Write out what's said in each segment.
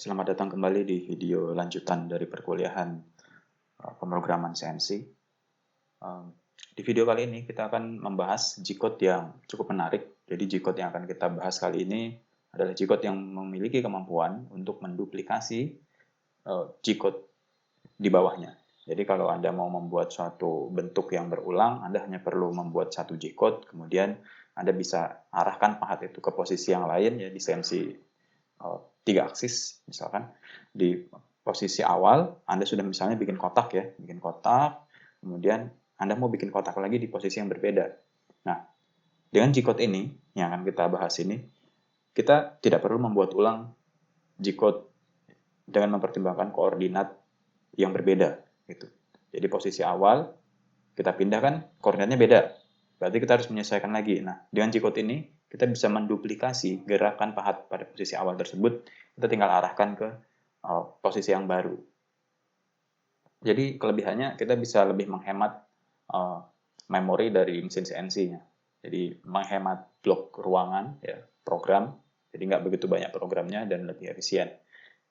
Selamat datang kembali di video lanjutan dari perkuliahan pemrograman CNC. Di video kali ini kita akan membahas G-code yang cukup menarik. Jadi G-code yang akan kita bahas kali ini adalah G-code yang memiliki kemampuan untuk menduplikasi G-code di bawahnya. Jadi kalau Anda mau membuat suatu bentuk yang berulang, Anda hanya perlu membuat satu G-code, kemudian Anda bisa arahkan pahat itu ke posisi yang lain, ya di CNC 3 aksis, misalkan di posisi awal Anda sudah misalnya bikin kotak ya, kemudian Anda mau bikin kotak lagi di posisi yang berbeda. Nah, dengan G-code ini yang akan kita bahas ini, kita tidak perlu membuat ulang G-code dengan mempertimbangkan koordinat yang berbeda gitu. Jadi posisi awal kita pindahkan, koordinatnya beda. Berarti kita harus menyesuaikan lagi. Nah, dengan G-code ini kita bisa menduplikasi gerakan pahat pada posisi awal tersebut, kita tinggal arahkan ke posisi yang baru. Jadi kelebihannya kita bisa lebih menghemat memori dari mesin CNC-nya. Jadi menghemat blok ruangan, ya, program, jadi nggak begitu banyak programnya dan lebih efisien.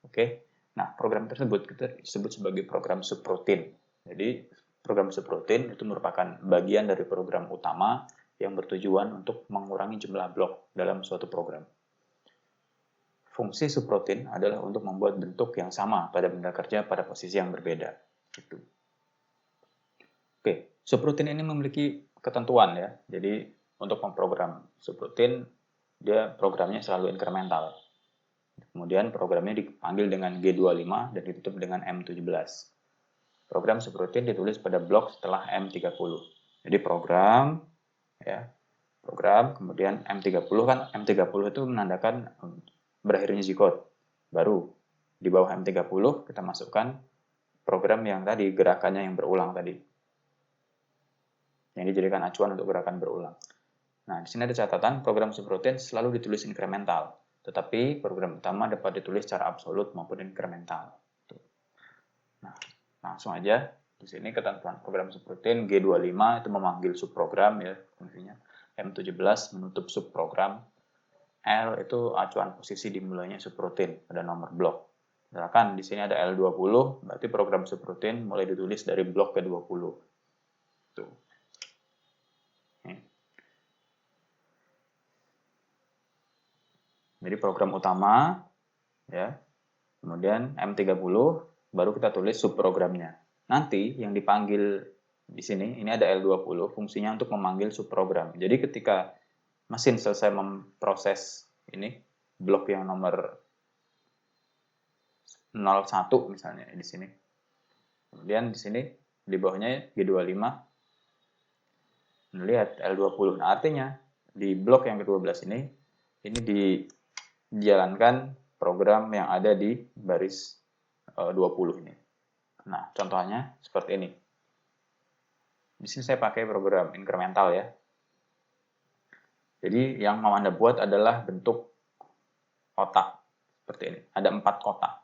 Oke, nah program tersebut kita sebut sebagai program subroutine. Jadi program subroutine itu merupakan bagian dari program utama yang bertujuan untuk mengurangi jumlah blok dalam suatu program. Fungsi subroutine adalah untuk membuat bentuk yang sama pada benda kerja pada posisi yang berbeda. Gitu. Oke, subroutine ini memiliki ketentuan ya. Jadi untuk memprogram subroutine, dia programnya selalu incremental. Kemudian programnya dipanggil dengan G25 dan ditutup dengan M17. Program subroutine ditulis pada blok setelah M30. Jadi program, kemudian M30 kan, M30 itu menandakan berakhirnya G-code. Baru di bawah M30 kita masukkan program yang tadi, gerakannya yang berulang tadi. Yang dijadikan acuan untuk gerakan berulang. Nah, di sini ada catatan, program subroutine selalu ditulis incremental. Tetapi program utama dapat ditulis secara absolut maupun incremental. Nah, langsung aja. Di sini ketentuan program subroutine G25 itu memanggil subprogram ya, fungsinya. M17 menutup subprogram. L itu acuan posisi dimulainya subroutine pada nomor blok. Misalkan di sini ada L20, berarti program subroutine mulai ditulis dari blok ke-20. Tuh. Jadi program utama, ya, kemudian M30, baru kita tulis subprogramnya. Nanti yang dipanggil di sini, ini ada L20, fungsinya untuk memanggil subprogram. Jadi ketika mesin selesai memproses ini, blok yang nomor 01 misalnya di sini. Kemudian di sini, di bawahnya G25, lihat L20. Nah, artinya di blok yang ke-12 ini dijalankan program yang ada di baris 20 ini. Nah, contohnya seperti ini. Di sini saya pakai program incremental ya. Jadi yang mau Anda buat adalah bentuk kotak seperti ini. Ada 4 kotak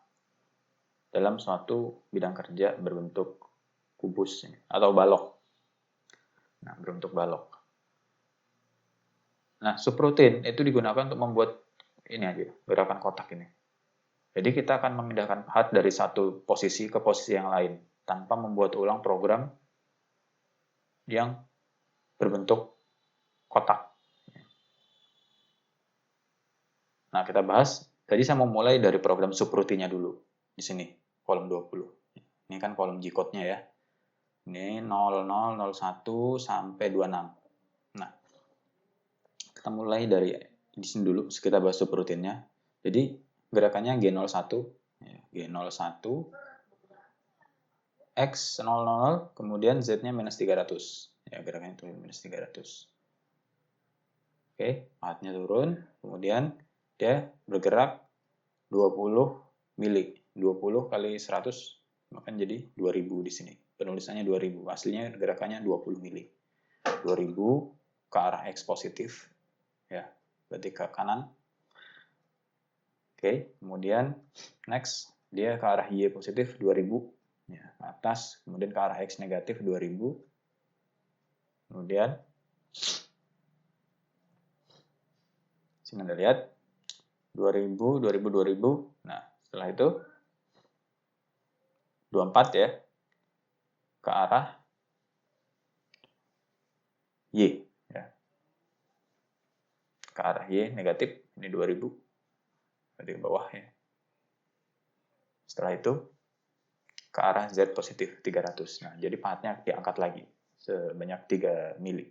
dalam suatu bidang kerja berbentuk kubus ini, atau balok. Nah, berbentuk balok. Nah, subroutine itu digunakan untuk membuat ini aja, gerakan kotak ini. Jadi kita akan memindahkan pahat dari satu posisi ke posisi yang lain tanpa membuat ulang program yang berbentuk kotak. Nah, kita bahas. Tadi saya mau mulai dari program subroutine-nya dulu. Di sini, kolom 20. Ini kan kolom G-code-nya ya. Ini 0001 sampai 26. Nah, kita mulai dari di sini dulu, kita bahas subroutine-nya. Jadi, gerakannya G01, G01, X00, kemudian Z-nya minus 300. Ya, gerakannya itu minus 300. Oke, pahatnya turun, kemudian dia bergerak 20 mili. 20 kali 100, maka jadi 2000 di sini. Penulisannya 2000, aslinya gerakannya 20 mili. 2000 ke arah X positif, ya, berarti ke kanan. Oke, kemudian next dia ke arah Y positif 2000, ya, ke atas, kemudian ke arah X negatif 2000. Kemudian sini Anda lihat 2000, 2000, 2000. Nah, Setelah itu 24 ya ke arah Y ya. Ke arah Y negatif, ini 2000 di bawah ya. Setelah itu ke arah Z positif 300. Nah, jadi pahatnya diangkat lagi sebanyak 3 mili.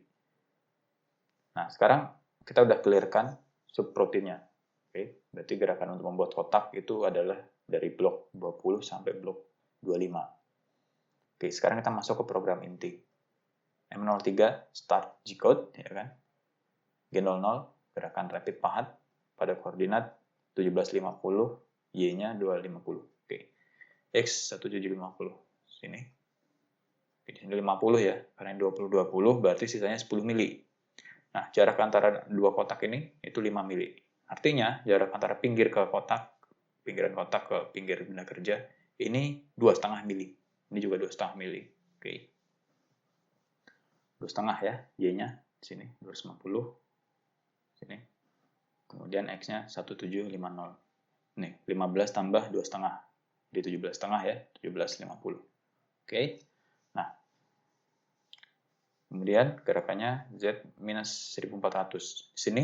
Nah, sekarang kita udah clearkan subproteinnya. Oke, berarti gerakan untuk membuat kotak itu adalah dari blok 20 sampai blok 25. Oke, sekarang kita masuk ke program inti. M03 start G-code, ya kan? G00 gerakan rapid pahat pada koordinat 1750, Y-nya 250. Oke. X 1750 sini. Oke, di sini 50 ya, karena 20 berarti sisanya 10 mili. Nah, jarak antara dua kotak ini itu 5 mili. Artinya jarak antara pinggir ke kotak, pinggiran kotak ke pinggir benda kerja ini 2,5 mili. Ini juga 2,5 mili. Oke. 2,5 ya, Y-nya di sini 250. Sini. Kemudian X-nya 1750. Nih, 15 tambah 2,5. Di 17,5 ya, 1750. Oke. Nah, kemudian gerakannya Z minus 1400. Di sini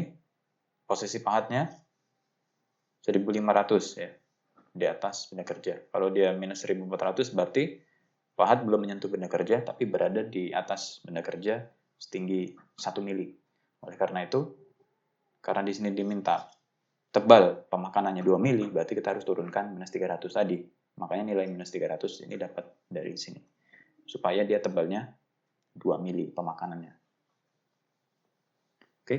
posisi pahatnya 1500 ya, di atas benda kerja. Kalau dia minus 1400 berarti pahat belum menyentuh benda kerja, tapi berada di atas benda kerja setinggi 1 mili. Oleh karena itu, karena di sini diminta tebal pemakanannya 2 mili, berarti kita harus turunkan minus 300 tadi. Makanya nilai minus 300 ini dapat dari sini. Supaya dia tebalnya 2 mili pemakanannya. Oke.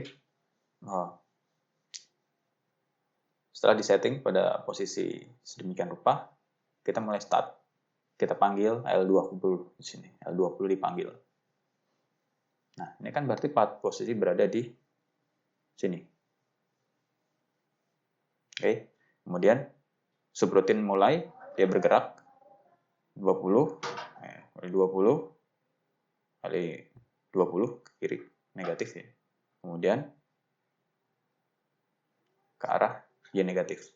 Setelah disetting pada posisi sedemikian rupa, kita mulai start. Kita panggil L20 di sini. L20 dipanggil. Nah, ini kan berarti posisi berada di sini. Oke. Kemudian subroutine mulai, dia bergerak 20 kali 20 ke kiri, negatif ya. Kemudian ke arah Y negatif.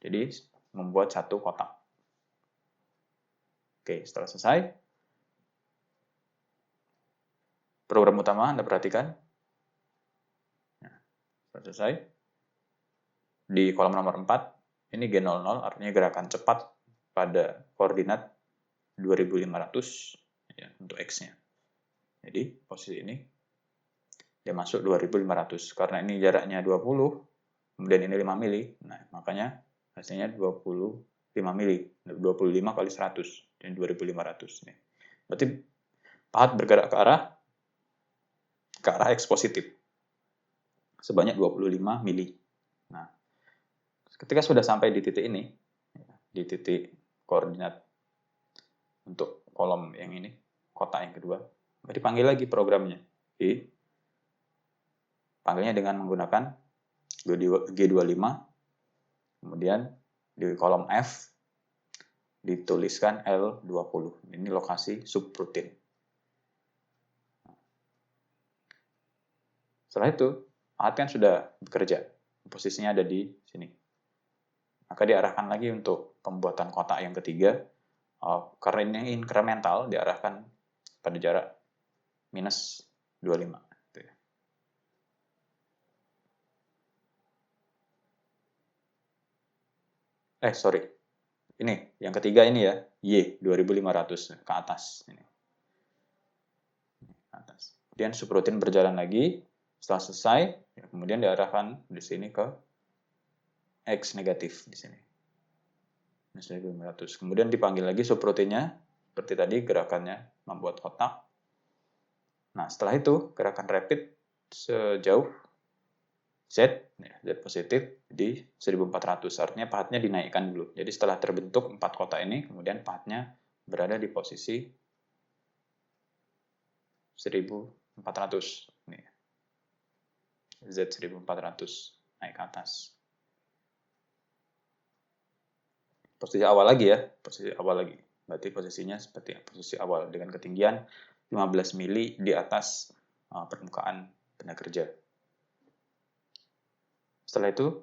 Jadi membuat satu kotak. Oke, setelah selesai, program utama Anda perhatikan. Nah, setelah selesai, di kolom nomor 4, ini G00 artinya gerakan cepat pada koordinat 2500 ya, untuk X-nya. Jadi posisi ini dia masuk 2500. Karena ini jaraknya 20, kemudian ini 5 mili, nah makanya hasilnya 25 mili. 25 kali 100, dan 2500. Nih. Berarti pahat bergerak ke arah X positif sebanyak 25 mili. Nah, ketika sudah sampai di titik ini, di titik koordinat untuk kolom yang ini, kotak yang kedua, dipanggil lagi programnya. Panggilnya dengan menggunakan G25, kemudian di kolom F dituliskan L20. Ini lokasi subroutine. Setelah itu, pahat kan sudah bekerja. Posisinya ada di sini. Maka diarahkan lagi untuk pembuatan kotak yang ketiga. Karena ini incremental, diarahkan pada jarak minus 25. Sorry. Ini, yang ketiga ini ya, Y, 2500 ke atas. Ini. Atas. Kemudian subroutine berjalan lagi. Setelah selesai, ya, kemudian diarahkan di sini ke X negatif di sini. Minus 2500. Kemudian dipanggil lagi subroutine-nya, seperti tadi gerakannya membuat kotak. Nah, setelah itu gerakan rapid sejauh Z, ya, Z positif di 1400. Artinya pahatnya dinaikkan dulu. Jadi setelah terbentuk 4 kotak ini, kemudian pahatnya berada di posisi 1400. Nih. Z 1400 naik ke atas. Posisi awal lagi ya, posisi awal lagi. Berarti posisinya seperti posisi awal dengan ketinggian 15 mili di atas permukaan benda kerja. Setelah itu,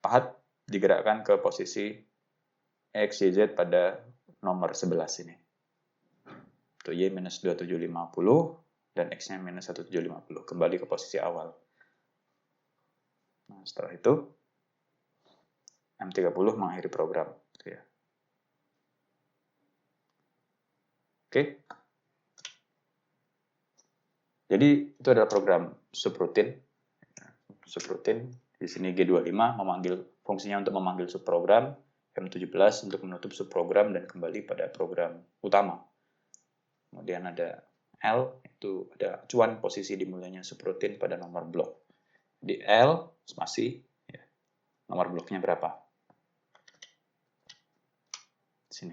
pahat digerakkan ke posisi X, Y, Z pada nomor 11 ini. Itu Y minus 2750 dan X-nya minus 1750. Kembali ke posisi awal. Nah, setelah itu, M30 mengakhiri program. Gitu ya. Oke. Jadi, itu adalah program subrutin. Subrutin, di sini G25 memanggil fungsinya untuk memanggil subprogram, M17 untuk menutup subprogram dan kembali pada program utama. Kemudian ada L, itu ada acuan posisi dimulainya subrutin pada nomor blok. Di L, spasi, ya, nomor bloknya berapa? Sini.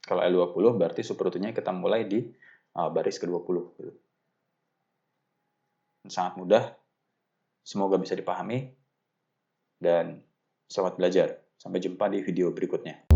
Kalau L20 berarti subrutinnya kita mulai di baris ke-20. Gitu. Sangat mudah, semoga bisa dipahami, dan selamat belajar. Sampai jumpa di video berikutnya.